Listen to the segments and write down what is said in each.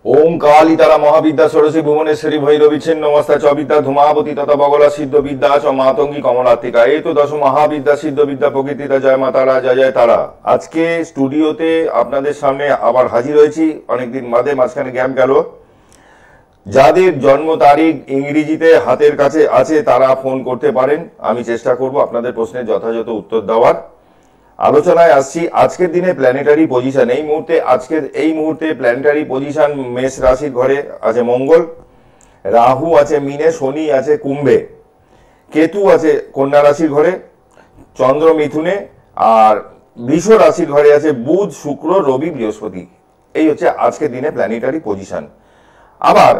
ओम काली तारा महाविद्या षोडशी भुवनेश्वरी भैरवी छिन्नमस्ता च विद्या धूमावती तथा बगला सिद्ध विद्या च मातंगी कमलात्मिका এই তো দশ মহাবিদ্যা সিদ্ধ বিদ্যা প্রকৃতিতা জয় মা তারা জয় জয় তারা। আজকে স্টুডিওতে আপনাদের সামনে আবার হাজির হয়েছি, অনেকদিন বাদে, মাঝখানে গ্যাপ গেল। যাদের জন্ম তারিখ ইংরেজিতে হাতের কাছে আছে তারা ফোন করতে পারেন, আমি চেষ্টা করব আপনাদের প্রশ্নের যথাযথ উত্তর দেওয়ার। আলোচনায় আসছি আজকের দিনে প্ল্যানেটারি পজিশন। এই মুহূর্তে প্ল্যানেটারি পজিশন মেষ রাশির ঘরে আছে মঙ্গল, রাহু আছে মিনে, শনি আছে কুম্ভে, কেতু আছে কন্যা রাশির ঘরে, চন্দ্র মিথুনে, আর বৃষ রাশির ঘরে আছে বুধ, শুক্র, রবি, বৃহস্পতি। এই হচ্ছে আজকের দিনে প্ল্যানেটারি পজিশন। আবার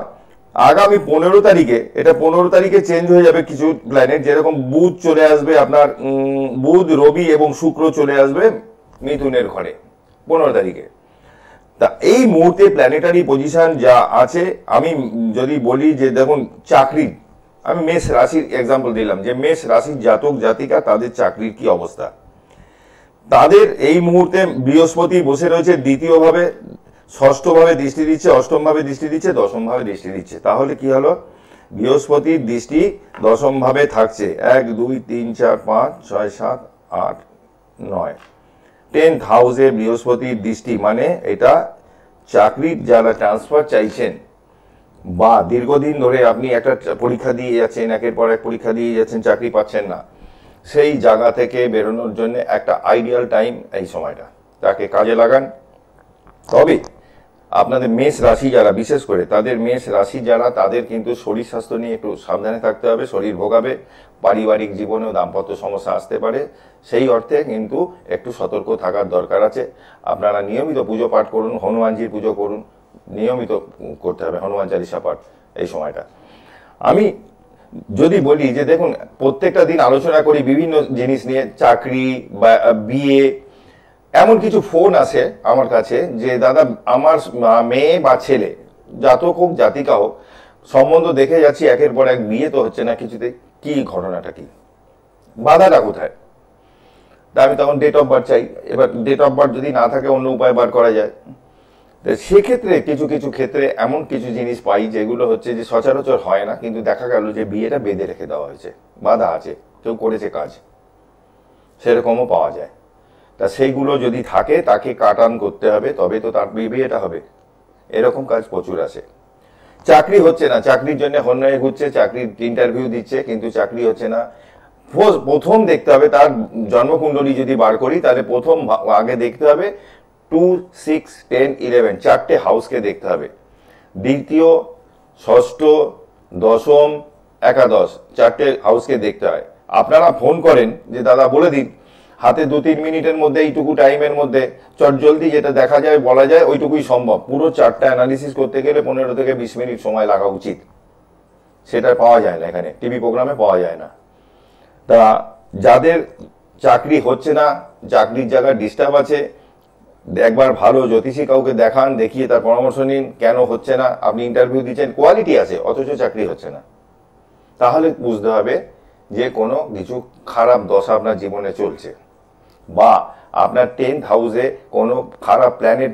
আগামী 15 তারিখে, এটা 15 তারিখে চেঞ্জ হয়ে যাবে কিছু প্ল্যানেট, যেরকম বুধ চলে আসবে আপনার, বুধ, রবি এবং শুক্র চলে আসবে মিথুনের ঘরে 15 তারিখে। তা এই মুহূর্তে প্ল্যানেটারি পজিশন যা আছে, আমি যদি বলি যে দেখুন চাকরি, আমি মেষ রাশির এক্সাম্পল দিলাম, যে মেষ রাশির জাতক জাতিকা তাদের চাকরির কি অবস্থা। তাদের এই মুহূর্তে বৃহস্পতি বসে রয়েছে দ্বিতীয় ভাবে, ষষ্ঠ ভাবে দৃষ্টি দিচ্ছে, অষ্টম ভাবে দৃষ্টি দিচ্ছে, দশম ভাবে দৃষ্টি দিচ্ছে। তাহলে কি হলো, বৃহস্পতির দৃষ্টি দশম ভাবে থাকছে, 1 2 3 4 5 6 7 8 9, 10th হাউসে বৃহস্পতির দৃষ্টি, মানে এটা চাকরির যারা ট্রান্সফার চাইছেন বা দীর্ঘদিন ধরে আপনি একটা পরীক্ষা দিয়ে যাচ্ছেন, একের পর এক পরীক্ষা দিয়ে যাচ্ছেন, চাকরি পাচ্ছেন না, সেই জায়গা থেকে বেরোনোর জন্য একটা আইডিয়াল টাইম এই সময়টা, তাকে কাজে লাগান। তবে আপনাদের মেষ রাশি যারা, বিশেষ করে তাদের মেষ রাশি যারা, তাদের কিন্তু শরীর স্বাস্থ্য নিয়ে একটু সাবধানে থাকতে হবে, শরীর ভোগাবে, পারিবারিক জীবনেও দাম্পত্য সমস্যা আসতে পারে, সেই অর্থে কিন্তু একটু সতর্ক থাকার দরকার আছে। আপনারা নিয়মিত পুজো পাঠ করুন, হনুমানজির পুজো করুন, নিয়মিত করতে হবে হনুমান চালিসা পাঠ এই সময়টা। আমি যদি বলি যে দেখুন প্রত্যেকটা দিন আলোচনা করি বিভিন্ন জিনিস নিয়ে, চাকরি বা বিয়ে, এমন কিছু ফোন আসে আমার কাছে যে দাদা আমার মেয়ে বা ছেলে, জাতক হোক জাতিকা হোক, সম্বন্ধ দেখে যাচ্ছি, একের পর এক বিয়ে তো হচ্ছে না কিছুতে, কি ঘটনাটা কি, বাধাটা কোথায়। তা আমি তখন ডেট অফ বার্থ চাই। এবার ডেট অফ বার্থ যদি না থাকে অন্য উপায় বার করা যায়। সেক্ষেত্রে কিছু কিছু ক্ষেত্রে এমন কিছু জিনিস পাই যেগুলো হচ্ছে যে সচরাচর হয় না, কিন্তু দেখা গেল যে বিয়েটা বেঁধে রেখে দেওয়া হয়েছে, বাধা আছে, কেউ করেছে কাজ, সেরকমও পাওয়া যায়। তা সেইগুলো যদি থাকে তাকে কাটান করতে হবে, তবে তো তার বিয়েটা হবে। এরকম কাজ প্রচুর আছে। চাকরি হচ্ছে না, চাকরির জন্য হন্যে ঘুরছে, চাকরির ইন্টারভিউ দিচ্ছে, কিন্তু চাকরি হচ্ছে না। প্রথম দেখতে হবে তার জন্মকুণ্ডলী যদি বার করি, তাহলে প্রথম আগে দেখতে হবে 2 6 10 11 চারটে হাউসকে দেখতে হবে। দ্বিতীয়, ষষ্ঠ, দশম, একাদশ চারটে হাউসকে দেখতে হয়। আপনারা ফোন করেন যে দাদা বলে দিন, হাতে 2-3 মিনিটের মধ্যে, এইটুকু টাইমের মধ্যে চটজলদি যেটা দেখা যায় বলা যায় ওইটুকুই সম্ভব। পুরো চারটা অ্যানালিসিস করতে গেলে 15 থেকে 20 মিনিট সময় লাগা উচিত, সেটা পাওয়া যায় না, এখানে টিভি প্রোগ্রামে পাওয়া যায় না। তা যাদের চাকরি হচ্ছে না, চাকরির জায়গায় ডিস্টার্ব আছে, একবার ভালো জ্যোতিষী কাউকে দেখান, দেখিয়ে তার পরামর্শ নিন, কেন হচ্ছে না। আপনি ইন্টারভিউ দিচ্ছেন, কোয়ালিটি আছে, অথচ চাকরি হচ্ছে না, তাহলে বুঝতে হবে যে কোনো কিছু খারাপ দশা আপনার জীবনে চলছে, বা আপনার 10th হাউসে কোনো খারাপ প্ল্যানেট,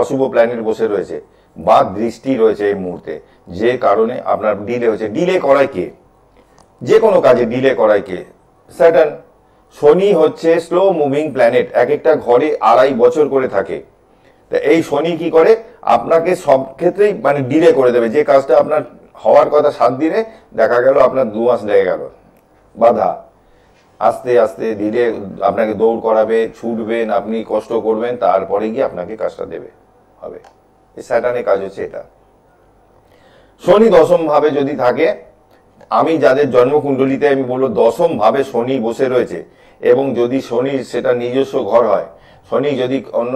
অশুভ প্ল্যানেট বসে রয়েছে, বা দৃষ্টি রয়েছে এই মুহূর্তে, যে কারণে আপনার ডিলে হচ্ছে। ডিলে করায় কে? যে কোনো কাজে ডিলে করায় কে? স্যাটার্ন। শনি হচ্ছে স্লো মুভিং প্ল্যানেট, এক একটা ঘরে 2.5 বছর করে থাকে। তা এই শনি কি করে, আপনাকে সব ক্ষেত্রেই মানে ডিলে করে দেবে। যে কাজটা আপনার হওয়ার কথা 7 দিনে, দেখা গেল আপনার 2 মাস লেগে গেল। বাধা, আস্তে আস্তে ধীরে আপনাকে দৌড় করাবে, ছুটবেন, আপনি কষ্ট করবেন, তারপরে গিয়ে আপনাকে কাজটা দেবে, হবে। এই স্যাটার্নের কাজ হচ্ছে এটা। শনি দশম ভাবে যদি থাকে, আমি যাদের জন্মকুণ্ডলিতে আমি বলবো দশম ভাবে শনি বসে রয়েছে, এবং যদি শনি সেটা নিজস্ব ঘর হয়, শনি যদি অন্য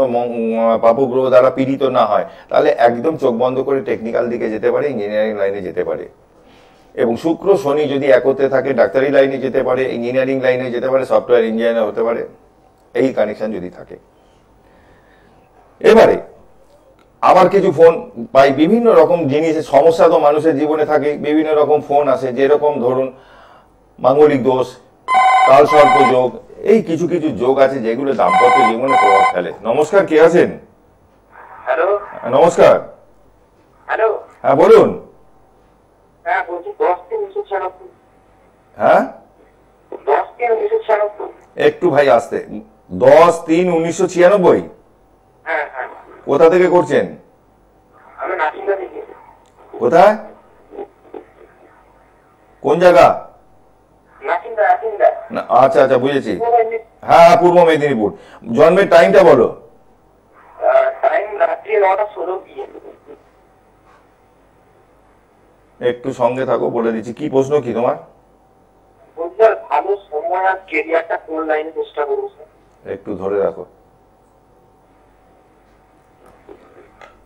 পাপগ্রহ দ্বারা পীড়িত না হয়, তাহলে একদম চোখ বন্ধ করে টেকনিক্যাল দিকে যেতে পারে, ইঞ্জিনিয়ারিং লাইনে যেতে পারে। এবং শুক্র শনি যদি একত্রে থাকে, ডাক্তারি লাইনে যেতে পারে, ইঞ্জিনিয়ারিং লাইনে যেতে পারে, সফটওয়্যার ইঞ্জিনিয়ার হতে পারে, এই কানেকশন যদি থাকে। এবারে আবার কিছু ফোন পাই, বিভিন্ন রকম জিনিসের সমস্যা তো মানুষের জীবনে থাকে, বিভিন্ন রকম ফোন আসে, যেরকম ধরুন মাঙ্গলিক দোষ, কালসর্প যোগ, এই কিছু কিছু যোগ আছে যেগুলো দাম্পত্য জীবনে প্রভাব ফেলে। নমস্কার, কে আছেন? হ্যালো, নমস্কার। হ্যালো। হ্যাঁ বলুন। হ্যাঁ বলছি 10-3-1996। হ্যাঁ 10-3-1996। একটু ভাই আসতে। 10-3-1996। হ্যাঁ হ্যাঁ। কোথা থেকে করছেন? আমি নাসিন্দা থেকে। কোথায়? কোন জায়গা? নাসিন্দা নাসিন্দা। না, আচ্ছা আচ্ছা বুঝেছি। হ্যাঁ পূর্ব মেদিনীপুর। জন্মের টাইমটা বলো। টাইম রাত্রি 9:16 PM। একটু সঙ্গে থাকো, বলে দিচ্ছি। কি প্রশ্ন কি তোমার? বলছি স্যার, ভালো সময় আর কেরিয়ারটা কোন লাইনে চেষ্টা করবো স্যার? একটু ধরে রাখো।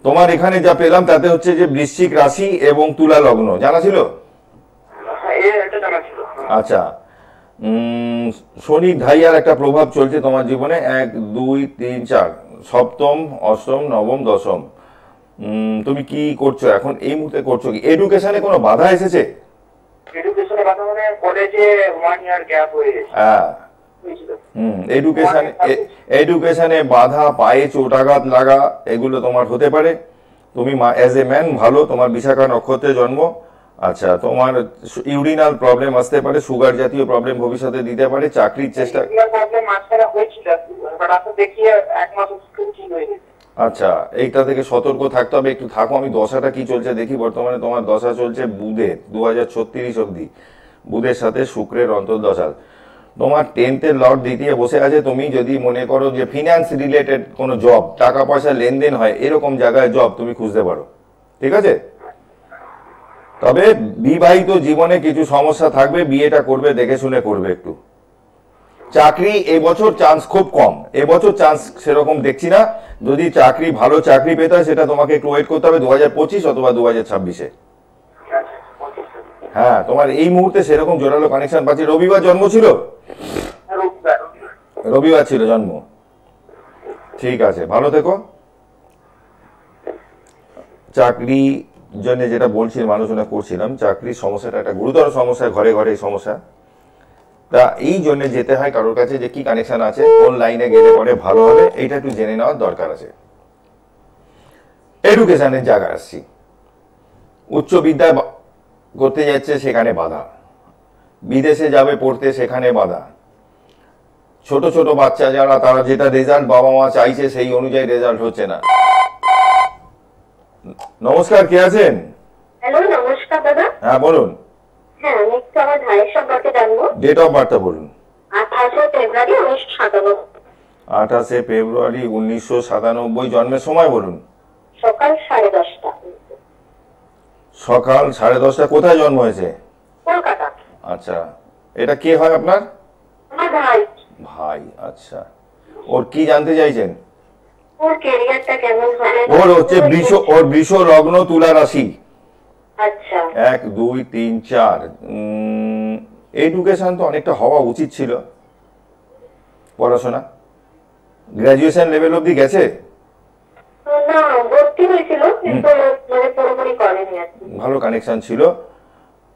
তোমার এখানে যা পেলাম তাতে হচ্ছে যে বৃশ্চিক রাশি এবং তুলা লগ্ন, জানা ছিল? হ্যাঁ এটা জানা ছিল। আচ্ছা। শনি ঢাইয়ার একটা প্রভাব চলছে তোমার জীবনে, 1 2 3 4, সপ্তম অষ্টম নবম দশম। তুমি কি করছো এখন এই মুহূর্তে? করছো কি? এডুকেশনে কোনো বাধা এসেছে? এডুকেশনে বাধা মানে কলেজে 1 ইয়ার গ্যাপ হয়ে গেছে। হ্যাঁ। হয়েছিল। এডুকেশনে বাধা, পায়ে চোটাঘাত লাগা, এগুলো তোমার হতে পারে। তুমি অ্যাজ এ ম্যান ভালো, তোমার বিশাখা নক্ষত্রে জন্ম। আচ্ছা, তোমার ইউরিনাল প্রবলেম আসতে পারে, সুগার জাতীয় প্রবলেম ভবিষ্যতে দিতে পারে। চাকরির চেষ্টা। প্রবলেম মাঝখানে হয়েছিল, বাট আসলে দেখি 1 মাস ঠিক হয়ে গেছে। আচ্ছা, এইটা থেকে সতর্ক থাকতে হবে। একটু থাকো, আমি দশাটা কি চলছে দেখি। বর্তমানে তোমার দশা চলছে বুধের 2036 অব্দি, বুধের সাথে শুক্রের অন্তর্দশা। তোমার 10th লর্ড দ্বিতীয় বসে আছে। তুমি যদি মনে করো যে ফিনান্স রিলেটেড কোনো জব, টাকা পয়সা লেনদেন হয় এরকম জায়গায় জব তুমি খুঁজতে পারো, ঠিক আছে? তবে বিবাহিত জীবনে কিছু সমস্যা থাকবে, বিয়েটা করবে দেখে শুনে করবে একটু। চাকরি এবছর চান্স খুব কম, এবছর চান্স সেরকম দেখছি না। যদি চাকরি, ভালো চাকরি পেতে হয় সেটা তোমাকে একটু ওয়েট করতে হবে 2025 অথবা 2026-এ। হ্যাঁ, তোমার এই মুহূর্তে সেরকম জোরালো কানেকশন পাচ্ছি। রবিবার জন্ম ছিল? রবিবার ছিল জন্ম। ঠিক আছে, ভালো থেকো। চাকরি জন্য যেটা বলছিলাম, আলোচনা করছিলাম, চাকরির সমস্যাটা একটা গুরুতর সমস্যা, ঘরে ঘরে এই সমস্যা। তা এই জন্য যেতে হয় কারোর কাছে যে কি কানেকশন আছে, কোন লাইনে গেলে পরে ভালো হবে, এইটা একটু জেনে নেওয়ার দরকার আছে। এডুকেশনের জায়গায় আসছি। উচ্চ বিদ্যায় করতে যাচ্ছে, সেখানে বাধা। বিদেশে যাবে পড়তে, সেখানে বাধা। ছোট ছোট বাচ্চা যারা, তারা যেটা রেজাল্ট বাবা মা চাইছে সেই অনুযায়ী রেজাল্ট হচ্ছে না। নমস্কার, কে আছেন? হ্যালো, নমস্কার দাদা। হ্যাঁ বলুন। হ্যাঁ, আমি একটু আমার ভাইয়ের সম্পর্কে জানবো। ডেট অফ বার্থটা বলুন। 28 ফেব্রুয়ারি 1997। 28 ফেব্রুয়ারি 1997। জন্মের সময় বলুন। সকাল 10:30টা। সকাল 10:30। কোথায় জন্ম হয়েছে? কলকাতা। আচ্ছা, এটা কে হয় আপনার? আমার ভাই। ভাই, আচ্ছা। ওর কি জানতে চাইছেন? ওর ক্যারিয়ারটা কেমন হবে? ওর হচ্ছে বৃষ লগ্ন তুলা রাশি। আচ্ছা। 1 2 3 4। এডুকেশন তো অনেকটা হওয়া উচিত ছিল। পড়াশোনা গ্রাজুয়েশন লেভেল অবধি গেছে? না, ভর্তি হয়েছিল কিন্তু মানে পুরোপুরি করেনি আর কি। ভালো কানেকশন ছিল।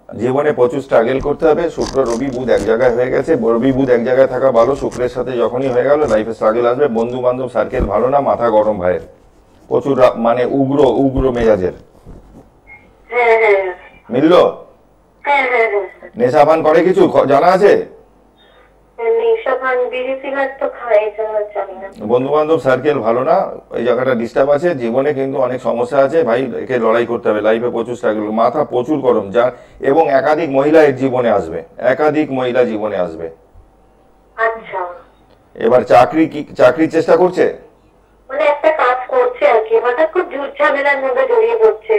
জীবনে প্রচুর স্ট্রাগল করতে হবে। শুক্র রবি বুধ এক জায়গায় হয়ে গেছে। রবি বুধ এক জায়গায় থাকা ভালো। শুক্রের সাথে যখনই হয়ে গেল লাইফে স্ট্রাগল আসবে। বন্ধু বান্ধব সার্কেল ভালো না, মাথা গরম ভাইয়ের। প্রচুর মানে উগ্র উগ্র মেজাজের। হ্যাঁ হ্যাঁ মিললো? হ্যাঁ হ্যাঁ হ্যাঁ। নেশাপান করে কিছু জানা আছে? নেশাপান, বিড়ি সিগারেট তো খায়, জানি না। বন্ধু বান্ধব সার্কেল ভালো না, এই জায়গাটা ডিস্টার্ব আছে। জীবনে কিন্তু অনেক সমস্যা আছে ভাই, একে লড়াই করতে হবে। লাইফে প্রচুর স্ট্রাগল, মাথা প্রচুর গরম যা, এবং একাধিক মহিলা এর জীবনে আসবে, একাধিক মহিলা জীবনে আসবে। আচ্ছা। এবার চাকরির চেষ্টা করছে? মানে একটা কাজ করছে আর কি, হঠাৎ খুব ঝুট ঝামেলার মধ্যে জড়িয়ে পড়ছে।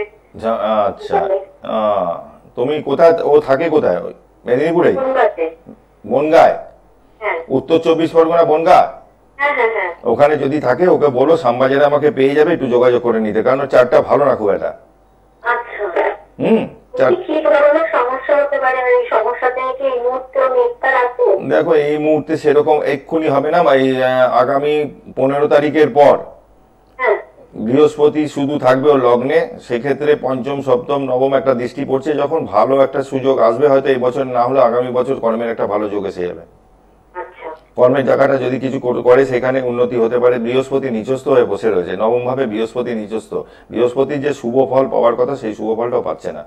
আচ্ছা। তুমি কোথায়, ও থাকে কোথায়? মেদিনীপুরে? বনগায়? হ্যাঁ। উত্তর 24 পরগনা বনগা? হ্যাঁ হ্যাঁ হ্যাঁ। ওখানে যদি থাকে ওকে বলো শ্যামবাজারে আমাকে পেয়ে যাবে, একটু যোগাযোগ করে নিতে, কারণ চারটা ভালো না খুব একটা। আচ্ছা। কি ধরনের সমস্যা হতে পারে? এই সমস্যা থেকে কি এই মুহূর্তে নিস্তার আছে? দেখো, এই মুহূর্তে সেরকম এক্ষুনি হবে না। এই আগামী 15 তারিখের পর বৃহস্পতি শুধু থাকবে ও লগ্নে। সেক্ষেত্রে পঞ্চম সপ্তম নবম একটা দৃষ্টি পড়ছে, যখন ভালো একটা সুযোগ আসবে, হয়তো এই বছর না হলে আগামী বছর কর্মের একটা ভালো যোগ এসে যাবে। কর্মের জায়গাটা যদি কিছু করে সেখানে উন্নতি হতে পারে। বৃহস্পতি নিচস্থ হয়ে বসে রয়েছে, নবম ভাবে বৃহস্পতি নিচস্থ। বৃহস্পতির যে শুভ ফল পাওয়ার কথা সেই শুভ ফলটাও পাচ্ছে না।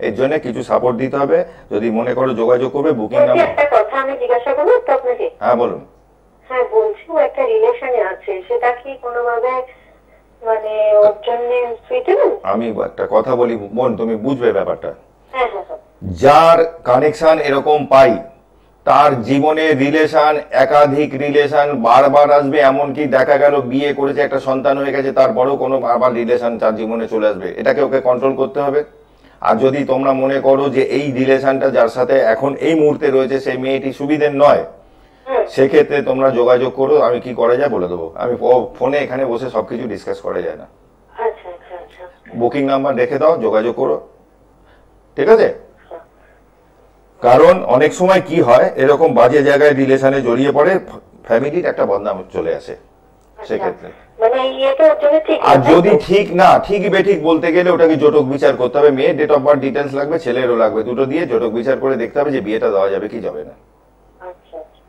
এর জন্য কিছু সাপোর্ট দিতে হবে। যদি মনে করো যোগাযোগ করবে, বুকিং বলছি, নাম্বার। একটা কথা আমি জিজ্ঞাসা করবো তো আপনাকে? হ্যাঁ বলুন। হ্যাঁ, বলছি ও একটা রিলেশনে আছে, সেটা কি কোনোভাবে মানে ওর জন্য সুইটেবল? আমি একটা কথা বলি বোন, তুমি বুঝবে ব্যাপারটা। হ্যাঁ হ্যাঁ হ্যাঁ। যার কানেকশন এরকম পাই, তার জীবনে রিলেশন, একাধিক রিলেশন বারবার আসবে। এমনকি দেখা গেল বিয়ে করেছে, একটা সন্তান হয়ে গেছে, তারপরেও কোনো আবার রিলেশন তার জীবনে চলে আসবে। এটাকে ওকে কন্ট্রোল করতে হবে। আর যদি তোমরা মনে করো যে এই রিলেশনটা যার সাথে এখন এই মুহূর্তে রয়েছে সেই মেয়েটি সুবিধের নয়, সেক্ষেত্রে তোমরা যোগাযোগ করো। আমি কি করা যায় বলে দেবো। আমি ফোনে এখানে বসে সবকিছু ডিসকাস করা যায় না। আচ্ছা আচ্ছা আচ্ছা। বুকিং নাম্বার রেখে দাও, যোগাযোগ করো, ঠিক আছে? কারণ অনেক সময় কি হয়, এরকম বাজে জায়গায় রিলেশনে জড়িয়ে পড়ে, ফ্যামিলির একটা বদনাম চলে আসে সেক্ষেত্রে। মানে ইয়েটা ওর জন্য ঠিক আর না, যদি তাই তো? ঠিক না, ঠিক বেঠিক বলতে গেলে ওটাকে জটক বিচার করতে হবে। মেয়ের ডেট অফ বার্থ ডিটেলস লাগবে, ছেলেরও লাগবে, দুটো দিয়ে জটক বিচার করে দেখতে হবে যে বিয়েটা দেওয়া যাবে কি যাবে না। আচ্ছা আচ্ছা।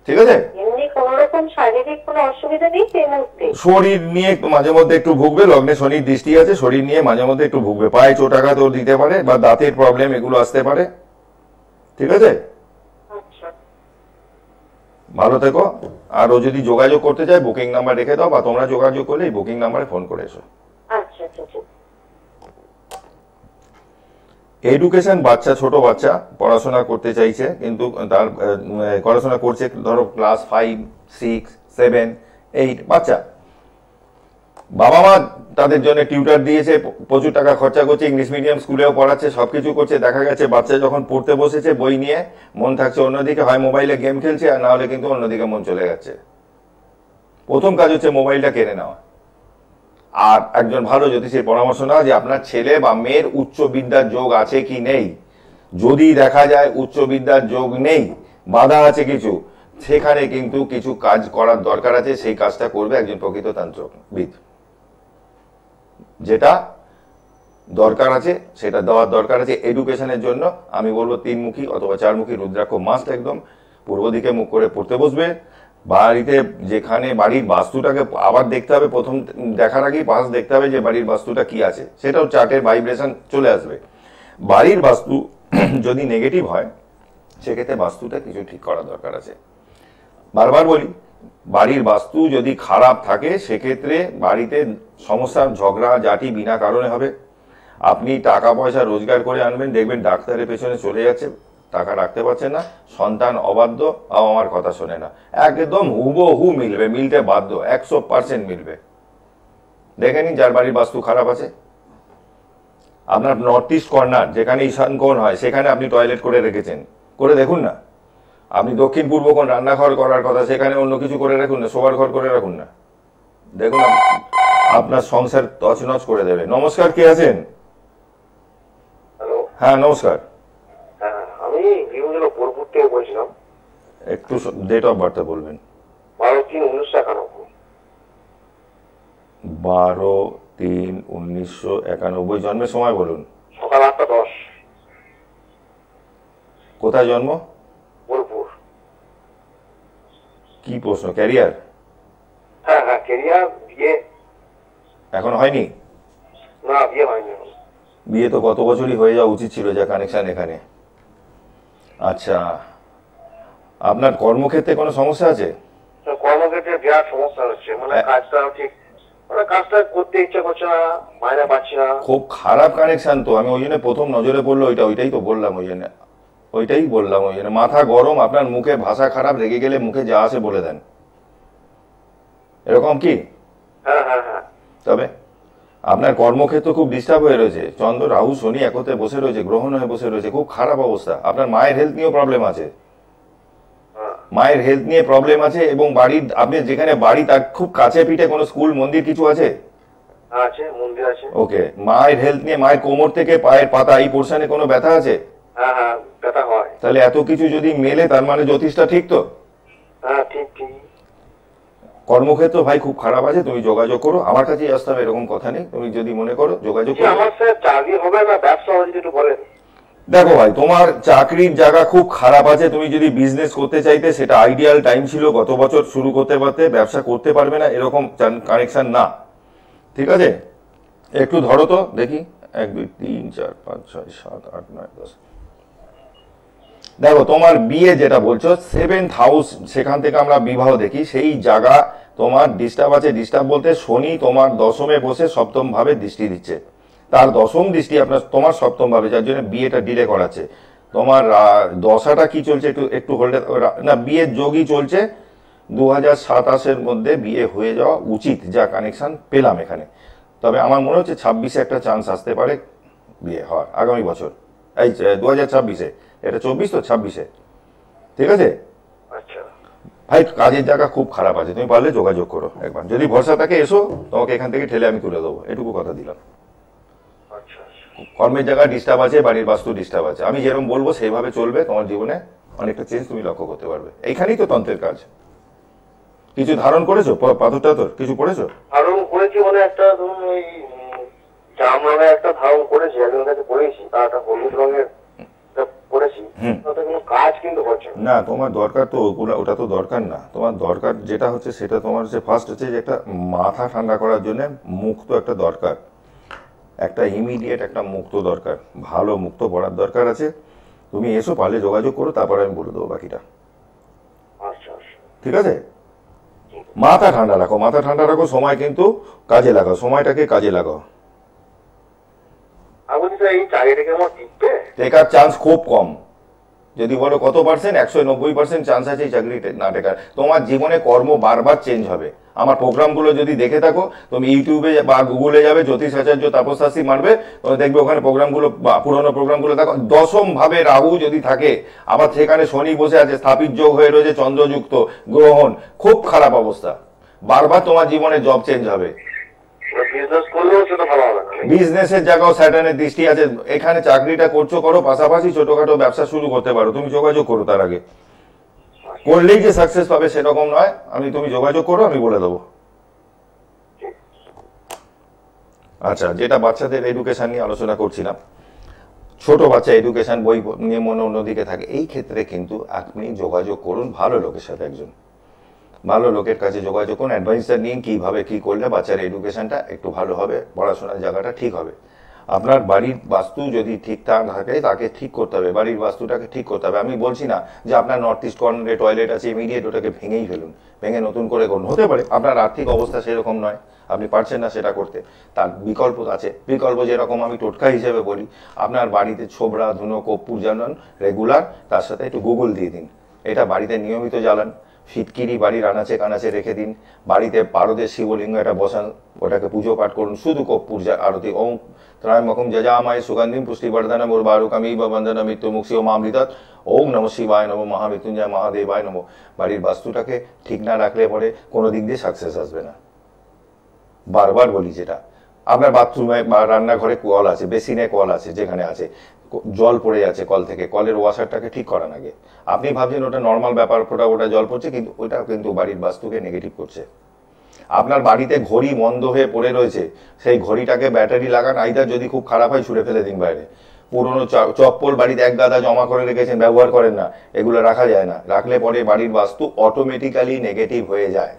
ঠিক আছে? এমনি কোনো রকম শারীরিক কোনো অসুবিধা নেই সেই মুহূর্তে? শরীর নিয়ে একটু মাঝে মধ্যে একটু ভুগবে, লগ্নে শনির দৃষ্টি আছে, শরীর নিয়ে মাঝে মধ্যে একটু ভুগবে, পায়ে চোট আঘাত ওর দিতে পারে, বা দাঁতের প্রবলেম এগুলো আসতে পারে। ঠিক আছে? আচ্ছা। ভালো থেকো। আর ও যদি যোগাযোগ করতে চায় বুকিং নাম্বার রেখে দাও, বা তোমরা যোগাযোগ করলে এই বুকিং নাম্বারে ফোন করে এসো। আচ্ছা আচ্ছা আচ্ছা। এডুকেশন, বাচ্চা, ছোট বাচ্চা পড়াশোনা করতে চাইছে, কিন্তু তার পড়াশোনা করছে ধরো ক্লাস 5, 6, 7, 8 বাচ্চা। বাবা মা তাদের জন্য টিউটার দিয়েছে, প্রচুর টাকা খরচা করছে, ইংলিশ মিডিয়াম স্কুলেও পড়াচ্ছে, সবকিছু করছে। দেখা গেছে বাচ্চা যখন পড়তে বসেছে বই নিয়ে, মন থাকছে অন্যদিকে, হয় মোবাইলে গেম খেলছে, আর না হলে কিন্তু অন্যদিকে মন চলে যাচ্ছে। প্রথম কাজ হচ্ছে মোবাইলটা কেড়ে নেওয়া। আর একজন ভালো জ্যোতিষীর পরামর্শ নেওয়া যে আপনার ছেলে বা মেয়ের উচ্চ বিদ্যার যোগ আছে কি নেই। যদি দেখা যায় উচ্চ বিদ্যার যোগ নেই, বাধা আছে কিছু, সেখানে কিন্তু কিছু কাজ করার দরকার আছে। সেই কাজটা করবে একজন প্রকৃত তান্ত্রিকবিদ। যেটা দরকার আছে সেটা দেওয়ার দরকার আছে। এডুকেশনের জন্য আমি বলবো 3মুখী অথবা 4মুখী রুদ্রাক্ষ মাস্ট একদম পূর্ব দিকে মুখ করে পড়তে বসবে। বাড়িতে যেখানে বাড়ির বাস্তুটাকে আবার দেখতে হবে, প্রথম দেখার আগেই পাশ দেখতে হবে যে বাড়ির বাস্তুটা কি আছে, সেটাও চার্টের ভাইব্রেশন চলে আসবে। বাড়ির বাস্তু যদি নেগেটিভ হয়, সেক্ষেত্রে বাস্তুটা কিছু ঠিক করার দরকার আছে। বারবার বলি, বাড়ির বাস্তু যদি খারাপ থাকে সেক্ষেত্রে বাড়িতে সমস্যা, ঝগড়া ঝাঁটি বিনা কারণে হবে। আপনি টাকা পয়সা রোজগার করে আনবেন, দেখবেন ডাক্তারের পেছনে চলে যাচ্ছে, টাকা রাখতে পারছেন না, সন্তান অবাধ্য, আমার কথা শোনে না, একদম হুবহু মিলবে, মিলতে বাধ্য, 100% মিলবে। দেখে নিন যার বাড়ির বাস্তু খারাপ আছে। আপনার নর্থ ইস্ট কর্নার যেখানে ঈশান কোণ হয়, সেখানে আপনি টয়লেট করে রেখেছেন, করে দেখুন না। আপনি দক্ষিণ পূর্ব কোণ রান্নাঘর করার কথা, সেখানে অন্য কিছু করে রাখুন না, শোবার ঘর করে রাখুন না, দেখুন আপনার সংসার তছনছ করে দেবে। নমস্কার, কে আছেন? হ্যালো। হ্যাঁ নমস্কার। হ্যাঁ, আমি বিভিন্ন বোলপুর থেকে বলছিলাম। একটু ডেট অফ বার্থটা বলবেন। 12/3/1991। 12/3/1991। জন্মের সময় বলুন। সকাল 8টা 10। কোথায় জন্ম? বোলপুর। কি প্রশ্ন? ক্যারিয়ার? হ্যাঁ হ্যাঁ, কেরিয়ার, বিয়ে। এখন হয়নি? না, বিয়ে হয়নি। বিয়ে তো গত বছরই হয়ে যাওয়া উচিত ছিল, যা কানেকশন এখানে। আচ্ছা, আপনার কর্মক্ষেত্রে কোনো সমস্যা আছে? কর্মক্ষেত্রে বিরাট সমস্যা হচ্ছে, মানে কাজটা ঠিক, মানে কাজটা করতে ইচ্ছা করছে না, মাইনে পাচ্ছি না। খুব খারাপ কানেকশন তো। আমি ওই জন্য প্রথম নজরে পড়লো ওইটাই তো বললাম, ওইটাই বললাম। মাথা গরম, আপনার মুখে ভাষা খারাপ, রেগে গেলে মুখে যা আসে বলে দেন, এরকম কি? হ্যাঁ হ্যাঁ হ্যাঁ। তবে আপনার কর্মক্ষেত্র খুব ডিস্টার্ব হয়ে রয়েছে, চন্দ্র রাহু শনি একত্রে বসে রয়েছে, গ্রহণ হয়ে বসে রয়েছে, খুব খারাপ অবস্থা। আপনার মায়ের হেলথ নিয়েও প্রবলেম আছে, মায়ের হেলথ নিয়ে প্রবলেম আছে। এবং বাড়ির, আপনি যেখানে বাড়ি তার খুব কাছে পিঠে কোনো স্কুল মন্দির কিছু আছে? আছে, মন্দির আছে। ওকে, মায়ের হেলথ নিয়ে, মায়ের কোমর থেকে পায়ের পাতা এই পোর্শনে কোনো ব্যথা আছে? হ্যাঁ হ্যাঁ, ব্যথা হয়। তাহলে এত কিছু যদি মেলে, তার মানে জ্যোতিষটা ঠিক তো? হ্যাঁ, ঠিক ঠিক। কর্মক্ষেত্র ভাই খুব খারাপ আছে, তুমি যোগাযোগ করো। আমার কাছেই আসতে হবে এরকম কথা নেই, তুমি যদি মনে করো যোগাযোগ করো। আমার স্যার চাকরি হবে না ব্যবসা হবে, যদি একটু বলেন। দেখো ভাই, তোমার চাকরির জায়গা খুব খারাপ আছে। তুমি যদি বিজনেস করতে চাইতে সেটা আইডিয়াল টাইম ছিল গত বছর শুরু করতে পারতে, ব্যবসা করতে পারবে না এরকম কানেকশন না, ঠিক আছে? একটু ধরো তো দেখি, 1 2 3 4 5 6 7 8 9 10। দেখো তোমার বিয়ে যেটা বলছো 7th হাউস, সেখান থেকে আমরা বিবাহ দেখি, সেই জায়গা তোমার ডিস্টার্ব আছে। ডিস্টার্ব বলতে শনি তোমার দশমে বসে সপ্তম ভাবে দৃষ্টি দিচ্ছে, তার দশম দৃষ্টি আপনার তোমার সপ্তম ভাবে, যার জন্য বিয়েটা ডিলে করাচ্ছে। তোমার দশাটা কি চলছে একটু একটু হোল্ডে না, বিয়ের যোগই চলছে। 2027-এর মধ্যে বিয়ে হয়ে যাওয়া উচিত, যা কানেকশন পেলাম এখানে। তবে আমার মনে হচ্ছে 26-এ একটা চান্স আসতে পারে বিয়ে হওয়ার, আগামী বছর, এই 2026-এ। এটা 24 তো, 26-এ, ঠিক আছে আচ্ছা ভাই? কাজের জায়গা খুব খারাপ আছে, তুমি পারলে যোগাযোগ করো একবার, যদি ভরসা থাকে এসো, তোমাকে এখান থেকে ঠেলে আমি তুলে দেবো, এটুকু কথা দিলাম। আচ্ছা আচ্ছা কর্মের জায়গা ডিস্টার্ব আছে, বাড়ির বাস্তু ডিস্টার্ব আছে। আমি যেরকম বলবো সেইভাবে চলবে, তোমার জীবনে অনেকটা চেঞ্জ তুমি লক্ষ্য করতে পারবে। এইখানেই তো তন্ত্রের কাজ। কিছু ধারণ করেছো, পাথর টাথর কিছু পড়েছো? ধারণ করেছি মানে একটা ধরুন ওই জাম রঙের একটা ধারণ করেছি, একজনের কাছে পড়েছি, তার একটা হলুদ রঙের পড়েছি, তাতে কোনো কাজ কিন্তু হচ্ছে না। না, তোমার দরকার তো ওটা তো দরকার না। তোমার দরকার যেটা হচ্ছে সেটা তোমার হচ্ছে ফার্স্ট হচ্ছে যে একটা মাথা ঠান্ডা করার জন্য মুক্ত একটা দরকার, একটা ইমিডিয়েট একটা মুক্ত দরকার, ভালো মুক্ত পড়ার দরকার আছে। তুমি এসো, পারলে যোগাযোগ করো, তারপরে আমি বলে দেবো বাকিটা, আচ্ছা আচ্ছা ঠিক আছে? মাথা ঠান্ডা রাখো, মাথা ঠান্ডা রাখো, সময় কিন্তু কাজে লাগাও, সময়টাকে কাজে লাগাও। আমি বলছি স্যার, এই চাকরিটা কি আমার টিকবে? টেকার চান্স খুব কম। যদি বলো কত পার্সেন্ট, 190% চান্স আছে এই চাকরি না টেকার। তোমার জীবনে কর্ম বারবার চেঞ্জ হবে। আমার প্রোগ্রামগুলো যদি দেখে থাকো, তুমি ইউটিউবে বা গুগলে যাবে, জ্যোতিষ আচার্য তাপসাসী মারবে, তুমি দেখবে ওখানে প্রোগ্রামগুলো, পুরোনো প্রোগ্রামগুলো দেখো। দশম ভাবে রাহু যদি থাকে, আবার সেখানে শনি বসে আছে, স্থাপিত যোগ হয়ে রয়েছে, চন্দ্রযুক্ত গ্রহণ, খুব খারাপ অবস্থা। বারবার তোমার জীবনে জব চেঞ্জ হবে। বিজনেস করলেও সেটা ভালো হবে না। বিজনেসের জায়গাও স্যাটার্নের দৃষ্টি আছে। এখানে চাকরিটা করছো করো, পাশাপাশি ছোটখাটো ব্যবসা শুরু করতে পারো। তুমি যোগাযোগ করো, তার আগে করলেই যে সাকসেস পাবে সেরকম নয়। তুমি যোগাযোগ করো, আমি বলে দেবো। আচ্ছা, যেটা বাচ্চাদের এডুকেশন নিয়ে আলোচনা করছিলাম, ছোট বাচ্চা এডুকেশন বই নিয়ে মনে অন্যদিকে থাকে, এই ক্ষেত্রে কিন্তু আপনি যোগাযোগ করুন ভালো লোকের সাথে, একজন ভালো লোকের কাছে যোগাযোগ করুন, অ্যাডভাইসার নিন কিভাবে কি করলে বাচ্চার এডুকেশনটা একটু ভালো হবে, পড়াশোনার জায়গাটা ঠিক হবে। আপনার বাড়ির বাস্তু যদি ঠিকঠাক থাকে, তাকে ঠিক করতে হবে, বাড়ির বাস্তুটাকে ঠিক করতে হবে। আমি বলছি না যে আপনার নর্থ ইস্ট কর্নারে টয়লেট আছে, ইমিডিয়েট ওটাকে ভেঙেই ফেলুন, ভেঙে নতুন করে করুন। হতে পারে আপনার আর্থিক অবস্থা সেরকম নয়, আপনি পারছেন না সেটা করতে, তার বিকল্প আছে। বিকল্প যেরকম আমি টোটকা হিসেবে বলি, আপনার বাড়িতে ছোবড়া, ধুনো, কর্পূর জ্বালান রেগুলার, তার সাথে একটু গুগল দিয়ে দিন, এটা বাড়িতে নিয়মিত জ্বালান। ফিটকিরি বাড়ির আনাচে কানাচে রেখে দিন, বাড়িতে পারদের শিবলিঙ্গ এটা বসান, ওটাকে পুজো পাঠ করুন, শুধু কর্পূর আরতি। ওম ত্রয়ম্বকম যজামহে সুগন্ধিম পুষ্টিবর্ধনম উর্বারুকমিব বন্দনা মৃত্যুমুক্ষী ওমামৃতৎ। ওম নমঃ শিবায় নমঃ, মহামৃত্যুঞ্জয় মহাদেবায় নমঃ। বাড়ির বাস্তুটাকে ঠিক না রাখলে পরে কোনো দিক দিয়ে সাকসেস আসবে না। বারবার বলি, যেটা আপনার বাথরুমে বা রান্নাঘরে কল আছে, বেসিনে কল আছে, যেখানে আছে জল পড়ে যাচ্ছে কল থেকে, কলের ওয়াশারটাকে ঠিক করান আগে। আপনি ভাবছেন ওটা নর্মাল ব্যাপার, ওটা জল পড়ছে, কিন্তু ওটা কিন্তু বাড়ির বাস্তুকে নেগেটিভ করছে। আপনার বাড়িতে ঘড়ি বন্ধ হয়ে পড়ে রয়েছে, সেই ঘড়িটাকে ব্যাটারি লাগান, আইদার যদি খুব খারাপ হয় ছুঁড়ে ফেলে দিন বাইরে। পুরোনো চপ্পল বাড়িতে এক গাদা জমা করে রেখেছেন, ব্যবহার করেন না, এগুলো রাখা যায় না। রাখলে পরে বাড়ির বাস্তু অটোমেটিক্যালি নেগেটিভ হয়ে যায়,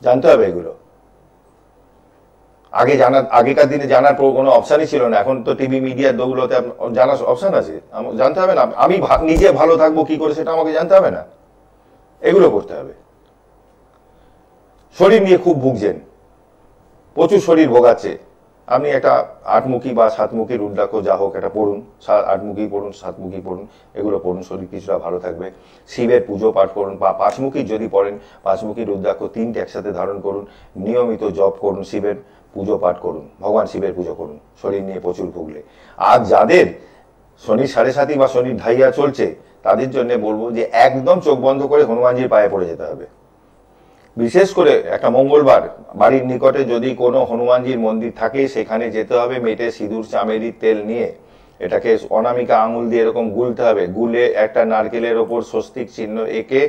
জানতে হবে এগুলো। আগেকার দিনে জানার কোনো অপশানই ছিল না, এখন তো টিভি মিডিয়ার দৌলতে জানার অপশান আছে। জানতে হবে না আমি নিজে ভালো থাকবো কি করে, সেটা আমাকে জানতে হবে না, এগুলো করতে হবে। শরীর নিয়ে খুব ভুগছেন, প্রচুর শরীর ভোগাচ্ছে, আপনি একটা 8মুখী বা 7মুখী রুদ্রাক্ষ যা হোক এটা পড়ুন, 8মুখী পড়ুন, 7মুখী পড়ুন, এগুলো পড়ুন, শরীর কিছুটা ভালো থাকবে। শিবের পুজো পাঠ করুন, বা 5মুখী যদি পড়েন 5মুখী রুদ্রাক্ষ 3টে একসাথে ধারণ করুন, নিয়মিত জপ করুন, শিবের পুজো পাঠ করুন, ভগবান শিবের পুজো করুন, শরীর নিয়ে প্রচুর ভুগলে। আর যাদের শনির 7.5 বা শনির ঢাইয়া চলছে, তাদের জন্য বলবো যে একদম চোখ বন্ধ করে হনুমানজির পায়ে পড়ে যেতে হবে। বিশেষ করে একটা মঙ্গলবার বাড়ির নিকটে যদি কোনো হনুমানজির মন্দির থাকে, সেখানে যেতে হবে, মেটে সিঁদুর চামেলির তেল নিয়ে এটাকে অনামিকা আঙুল দিয়ে এরকম গুলতে হবে, গুলে একটা নারকেলের ওপর স্বস্তিক চিহ্ন এঁকে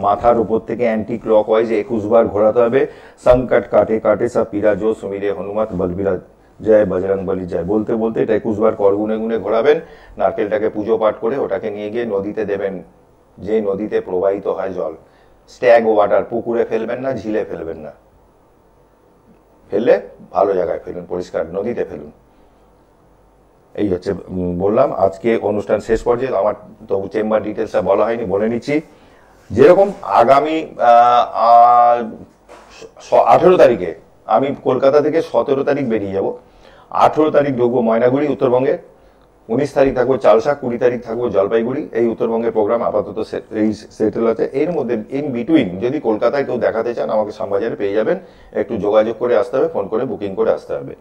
মাথার উপর থেকে অ্যান্টি ক্লকওয়াইজ 21 বার ঘোরাতে হবে। সংকট কাটে কাটে সব পীরা জো সুমিরে হনুমত বলবিরা জয় বজরংবলী জয় বলতে বলতে এটা 21 বার কর গুনে গুনে ঘোরাবেন, নারকেলটাকে পুজো পাঠ করে ওটাকে নিয়ে গিয়ে নদীতে দেবেন, যে নদীতে প্রবাহিত হয় জল। স্ট্যাগ ওয়াটার, পুকুরে ফেলবেন না, ঝিলে ফেলবেন না, ফেললে ভালো জায়গায় ফেলুন, পরিষ্কার নদীতে ফেলুন। এই হচ্ছে বললাম আজকে অনুষ্ঠান শেষ পর্যায়ে। আমার তবু চেম্বার ডিটেলসটা বলা হয়নি, বলে নিচ্ছি। যেরকম আগামী 18 তারিখে আমি কলকাতা থেকে 17 তারিখ বেরিয়ে যাব, 18 তারিখ ঢুকবো ময়নাগুড়ি উত্তরবঙ্গে, 19 তারিখ থাকবো চালসা, 20 তারিখ থাকবো জলপাইগুড়ি। এই উত্তরবঙ্গের প্রোগ্রাম আপাতত এই সেটেল আছে। এর মধ্যে ইন বিটুইন যদি কলকাতায় কেউ দেখাতে চান আমাকে শ্যামবাজারে পেয়ে যাবেন, একটু যোগাযোগ করে আসতে হবে, ফোন করে বুকিং করে আসতে হবে।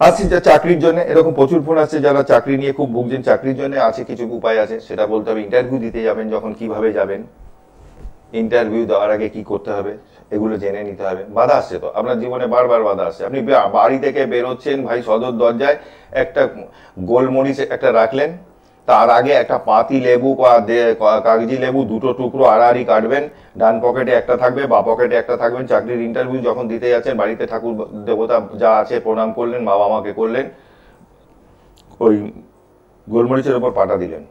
আসছি যা চাকরির জন্য, এরকম প্রচুর ফোন আসছে যারা চাকরি নিয়ে খুব ভুগছেন। চাকরির জন্য আছে কিছু উপায় আছে, সেটা বলতে হবে। ইন্টারভিউ দিতে যাবেন যখন কিভাবে যাবেন, ইন্টারভিউ দেওয়ার আগে কি করতে হবে, এগুলো জেনে নিতে হবে। বাধা আসছে তো আপনার জীবনে, বারবার বাধা আসছে। আপনি বাড়ি থেকে বেরোচ্ছেন, ভাই সদর দরজায় একটা গোলমরিচ একটা রাখলেন, তার আগে একটা পাতি লেবু কাগজি লেবু দুটো টুকরো আড়াআড়ি কাটবেন, ডান পকেটে একটা থাকবে, বা পকেটে একটা থাকবেন। চাকরির ইন্টারভিউ যখন দিতে যাচ্ছেন, বাড়িতে ঠাকুর দেবতা যা আছে প্রণাম করলেন, বাবা মাকে করলেন, ওই গোলমরিচের উপর পাটা দিলেন,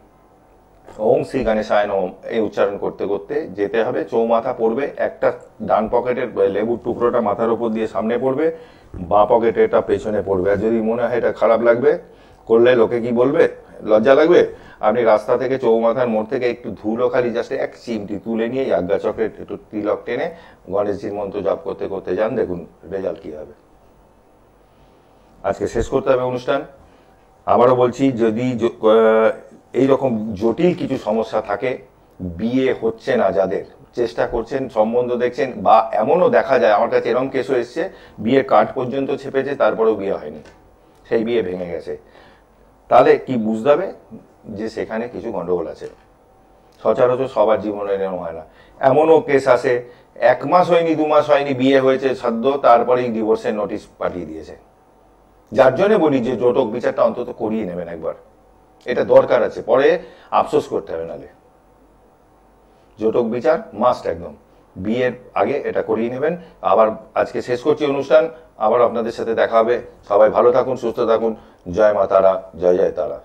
ওম শ্রী গণেশায় নমঃ এই উচ্চারণ করতে করতে যেতে হবে। চৌমাথা পড়বে, একটা ডান পকেটের লেবুর টুকরোটা মাথার উপর দিয়ে সামনে পড়বে, বাঁ পকেটে এটা পেছনে পড়বে। আর যদি মনে হয় এটা খারাপ লাগবে, করলে লোকে কি বলবে, লজ্জা লাগবে, আপনি রাস্তা থেকে চৌমাথার মোড় থেকে একটু ধুলো খালি জাস্ট এক চিমটি তুলে নিয়ে আজ্ঞা চক্রে একটু তিলক টেনে গণেশজির মন্ত্র জপ করতে করতে যান, দেখুন রেজাল্ট কি হবে। আজকে শেষ করতে হবে অনুষ্ঠান। আবারও বলছি, যদি এইরকম জটিল কিছু সমস্যা থাকে, বিয়ে হচ্ছে না, যাদের চেষ্টা করছেন, সম্বন্ধ দেখছেন, বা এমনও দেখা যায়, আমার কাছে এরকম কেসও এসছে, বিয়ের কার্ড পর্যন্ত ছেপেছে তারপরেও বিয়ে হয়নি, সেই বিয়ে ভেঙে গেছে, তাহলে কি বুঝতে হবে যে সেখানে কিছু গন্ডগোল আছে। সচরাচর সবার জীবনে এরকম হয় না। এমনও কেস আসে 1 মাস হয়নি, 2 মাস হয়নি, বিয়ে হয়েছে সদ্য, তারপরেই ডিভোর্সের নোটিশ পাঠিয়ে দিয়েছে। যার জন্য বলি যে জটক বিচারটা অন্তত করিয়ে নেবেন একবার, এটা দরকার আছে, পরে আফসোস করতে হবে। নালে জটক বিচার মাস্ট, একদম বিয়ের আগে এটা করিয়ে নেবেন। আবার আজকে শেষ করছি অনুষ্ঠান, আবার আপনাদের সাথে দেখা হবে। সবাই ভালো থাকুন, সুস্থ থাকুন। জয় মা তারা, জয় জয় তারা।